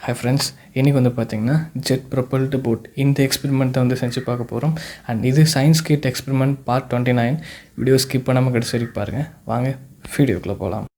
Hi friends, இன்றைக்கி வந்து பார்த்திங்கன்னா ஜெட் ப்ரொப்பல்டு போட் இந்த எக்ஸ்பெரிமெண்ட்டை வந்து செஞ்சு பார்க்க போகிறோம். அண்ட் இது science kit experiment part 29. Video skip பண்ணாமல் கடைசி வரைக்கும் பாருங்கள். வாங்க வீடியோக்குள்ளே போகலாம்.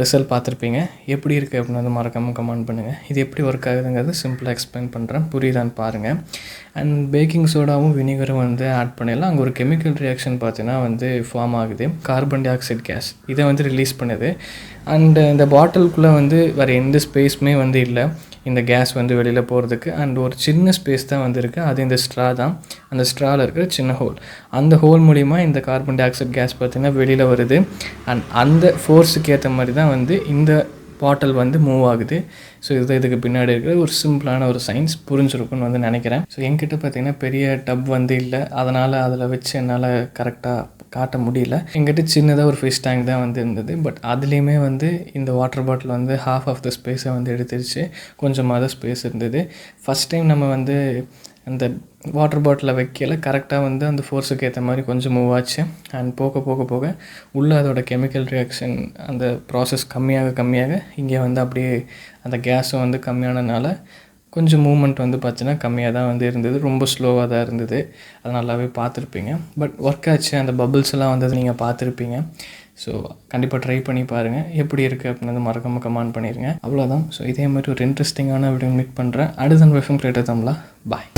ரிசல்ட் பார்த்துருப்பீங்க. எப்படி இருக்குது அப்படின்னு வந்து மறக்காமல் கமெண்ட் பண்ணுங்கள். இது எப்படி ஒர்க் ஆகுதுங்கிறது சிம்பிளாக எக்ஸ்பிளைன் பண்ணுறேன், புரியுதான்னு பாருங்கள். அண்ட் பேக்கிங் சோடாவும் வினிகரும் வந்து ஆட் பண்ணிடலாம். அங்கே ஒரு கெமிக்கல் ரியாக்ஷன் பார்த்தீங்கன்னா வந்து ஃபார்ம் ஆகுது. கார்பன் டை ஆக்சைடு கேஸ் இதை வந்து ரிலீஸ் பண்ணுது. அண்டு இந்த பாட்டிலுக்குள்ளே வந்து வேறு எந்த ஸ்பேஸுமே வந்து இல்லை இந்த கேஸ் வந்து வெளியில் போகிறதுக்கு. அண்ட் ஒரு சின்ன ஸ்பேஸ் தான் வந்து இருக்குது, அது இந்த ஸ்ட்ரா தான். அந்த ஸ்ட்ராவில் இருக்கிற சின்ன ஹோல், அந்த ஹோல் மூலிமா இந்த கார்பன் டை ஆக்சைடு கேஸ் பார்த்திங்கன்னா வெளியில் வருது. அண்ட் அந்த ஃபோர்ஸுக்கு ஏற்ற மாதிரி தான் வந்து இந்த பாட்டில் வந்து மூவ் ஆகுது. ஸோ இதுக்கு பின்னாடி இருக்கிற ஒரு சிம்பிளான ஒரு சயின்ஸ் புரிஞ்சிருக்குன்னு வந்து நினைக்கிறேன். ஸோ என்கிட்ட பார்த்திங்கன்னா பெரிய டப் வந்து இல்லை, அதனால் அதில் வச்சு என்னால் கரெக்டாக காட்ட முடியல. எங்கிட்ட சின்னதாக ஒரு ஃபிஷ் டேங்க் தான் வந்து இருந்தது. பட் அதுலேயுமே வந்து இந்த வாட்டர் பாட்டில் வந்து ஹாஃப் ஆஃப் த ஸ்பேஸை வந்து எடுத்துருச்சு, கொஞ்சமாக தான் ஸ்பேஸ் இருந்தது. ஃபஸ்ட் டைம் நம்ம வந்து அந்த வாட்டர் பாட்டிலில் வைக்கல, கரெக்டாக வந்து அந்த ஃபோர்ஸுக்கு ஏற்ற மாதிரி கொஞ்சம் மூவ் ஆச்சு. அண்ட் போக போக போக உள்ளே அதோட கெமிக்கல் ரியாக்ஷன் அந்த ப்ராசஸ் கம்மியாக இங்கே வந்து அப்படியே அந்த கேஸும் வந்து கம்மியானதுனால கொஞ்சம் மூமெண்ட் வந்து பார்த்தீங்கன்னா கம்மியாக தான் வந்து இருந்தது, ரொம்ப ஸ்லோவாக தான் இருந்தது. அது நல்லாவே பார்த்துருப்பீங்க. பட் ஒர்க் ஆச்சு, அந்த பபிள்ஸ் எல்லாம் வந்தது நீங்கள் பார்த்துருப்பீங்க. ஸோ கண்டிப்பாக ட்ரை பண்ணி பாருங்கள், எப்படி இருக்குது அப்படின்னு மறக்காமல் கமெண்ட் பண்ணிடுங்க. அவ்வளோதான். ஸோ இதே மாதிரி ஒரு இன்ட்ரெஸ்டிங்கான வீடியோ மீட் பண்ணுறேன். அடுத்த வெஃபம் கிரியேட்டர் தமிழா. பாய்.